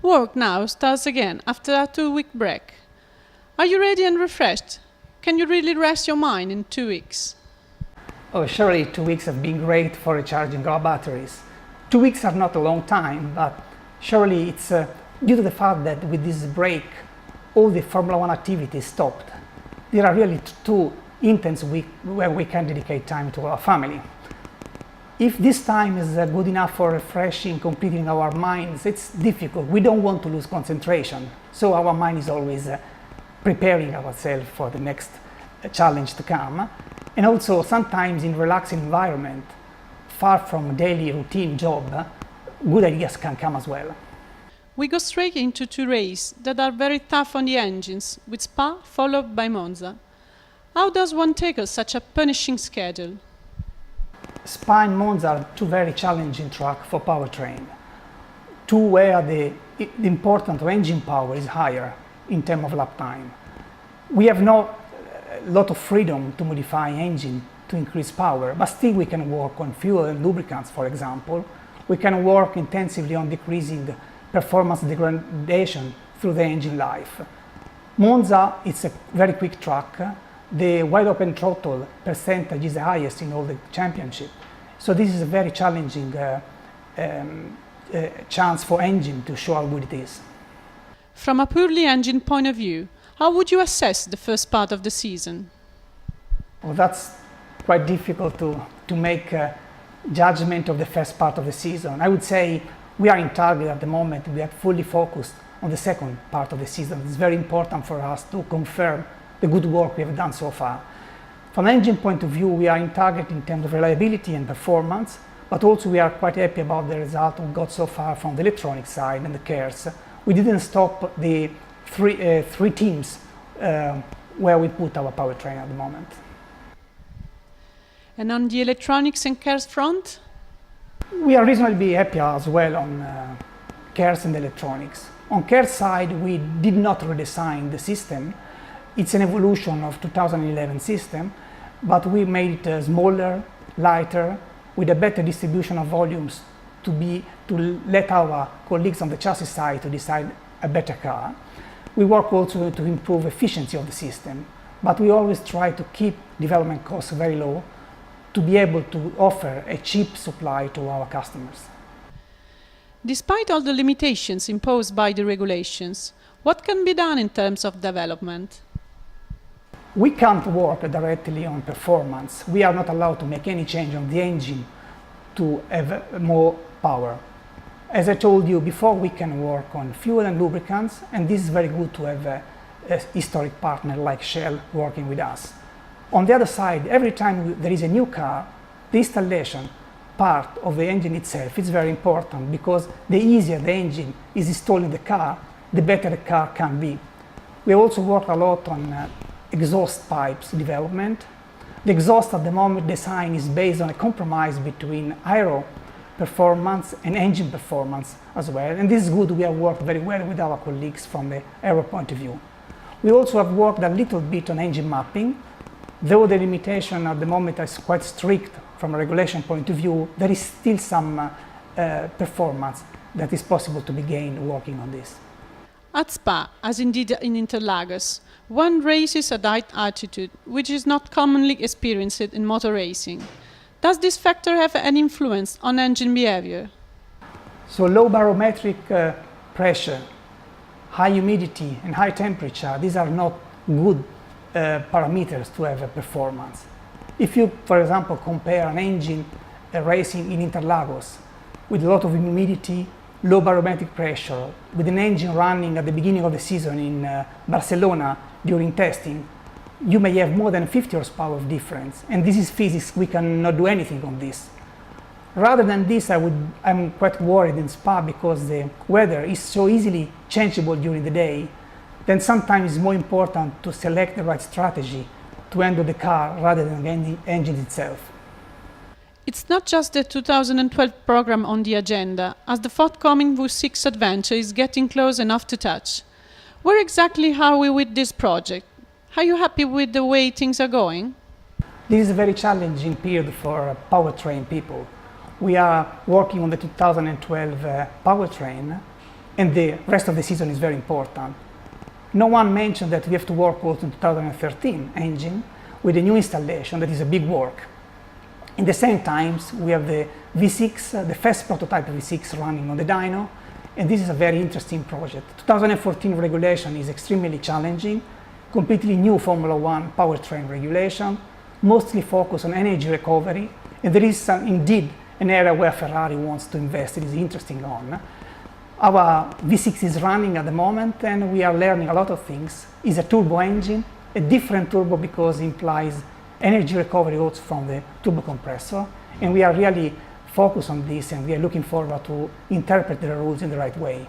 Work now starts again after a 2-week break. Are you ready and refreshed? Can you really rest your mind in 2 weeks? Oh, surely 2 weeks have been great for recharging our batteries. 2 weeks are not a long time, but surely it's due to the fact that with this break, all the Formula One activities stopped. There are really 2 intense weeks where we can dedicate time to our family. If this time is good enough for refreshing, completing our minds, it's difficult. We don't want to lose concentration. So our mind is always preparing ourselves for the next challenge to come. And also sometimes in relaxing environment, far from daily routine job, good ideas can come as well. We go straight into 2 races that are very tough on the engines, with Spa followed by Monza. How does one tackle such a punishing schedule? Spa and Monza are 2 very challenging tracks for powertrain. 2 where the important engine power is higher in terms of lap time. We have no lot of freedom to modify engine to increase power, but still we can work on fuel and lubricants, for example. We can work intensively on decreasing performance degradation through the engine life. Monza is a very quick track. The wide open throttle percentage is the highest in all the championship. So this is a very challenging chance for engine to show how good it is. From a purely engine point of view, how would you assess the first part of the season? Well, that's quite difficult to make a judgment of the first part of the season. I would say we are in target at the moment. We are fully focused on the second part of the season. It's very important for us to confirm the good work we have done so far. From an engine point of view, we are in target in terms of reliability and performance, but also we are quite happy about the result we got so far from the electronic side and the cares. We didn't stop the three teams where we put our powertrain at the moment. And on the electronics and cares front? We are reasonably happy as well on cares and electronics. On cares side, we did not redesign the system. It's an evolution of 2011 system, but we made it smaller, lighter, with a better distribution of volumes to let our colleagues on the chassis side to decide a better car. We work also to improve efficiency of the system, but we always try to keep development costs very low to be able to offer a cheap supply to our customers. Despite all the limitations imposed by the regulations, what can be done in terms of development? We can't work directly on performance. We are not allowed to make any change on the engine to have more power. As I told you before, we can work on fuel and lubricants, and this is very good to have a historic partner like Shell working with us. On the other side, every time there is a new car, the installation part of the engine itself is very important, because the easier the engine is installed in the car, the better the car can be. We also work a lot on exhaust pipes development. The exhaust at the moment design is based on a compromise between aero performance and engine performance as well, and this is good. We have worked very well with our colleagues from the aero point of view. We also have worked a little bit on engine mapping. Though the limitation at the moment is quite strict from a regulation point of view, there is still some performance that is possible to be gained working on this. At Spa, as indeed in Interlagos, one races at high altitude, which is not commonly experienced in motor racing. Does this factor have an influence on engine behavior? So low barometric pressure, high humidity and high temperature, these are not good parameters to have a performance. If you, for example, compare an engine racing in Interlagos with a lot of humidity, low barometric pressure, with an engine running at the beginning of the season in Barcelona during testing, you may have more than 50 horsepower of difference, and this is physics. We cannot do anything on this. Rather than this, I'm quite worried in Spa, because the weather is so easily changeable during the day. Then sometimes it's more important to select the right strategy to handle the car rather than the engine itself. It's not just the 2012 program on the agenda, as the forthcoming V6 adventure is getting close enough to touch. Where exactly are we with this project? Are you happy with the way things are going? This is a very challenging period for powertrain people. We are working on the 2012 powertrain, and the rest of the season is very important. No one mentioned that we have to work also in 2013 engine with a new installation that is a big work. In the same times, we have the V6, the first prototype V6 running on the dyno, and this is a very interesting project. 2014 regulation is extremely challenging, completely new Formula One powertrain regulation, mostly focused on energy recovery, and there is indeed an area where Ferrari wants to invest. It is interesting on. Our V6 is running at the moment, and we are learning a lot of things. It's a turbo engine, a different turbo because it implies energy recovery also from the turbo compressor, and we are really focused on this, and we are looking forward to interpret the rules in the right way.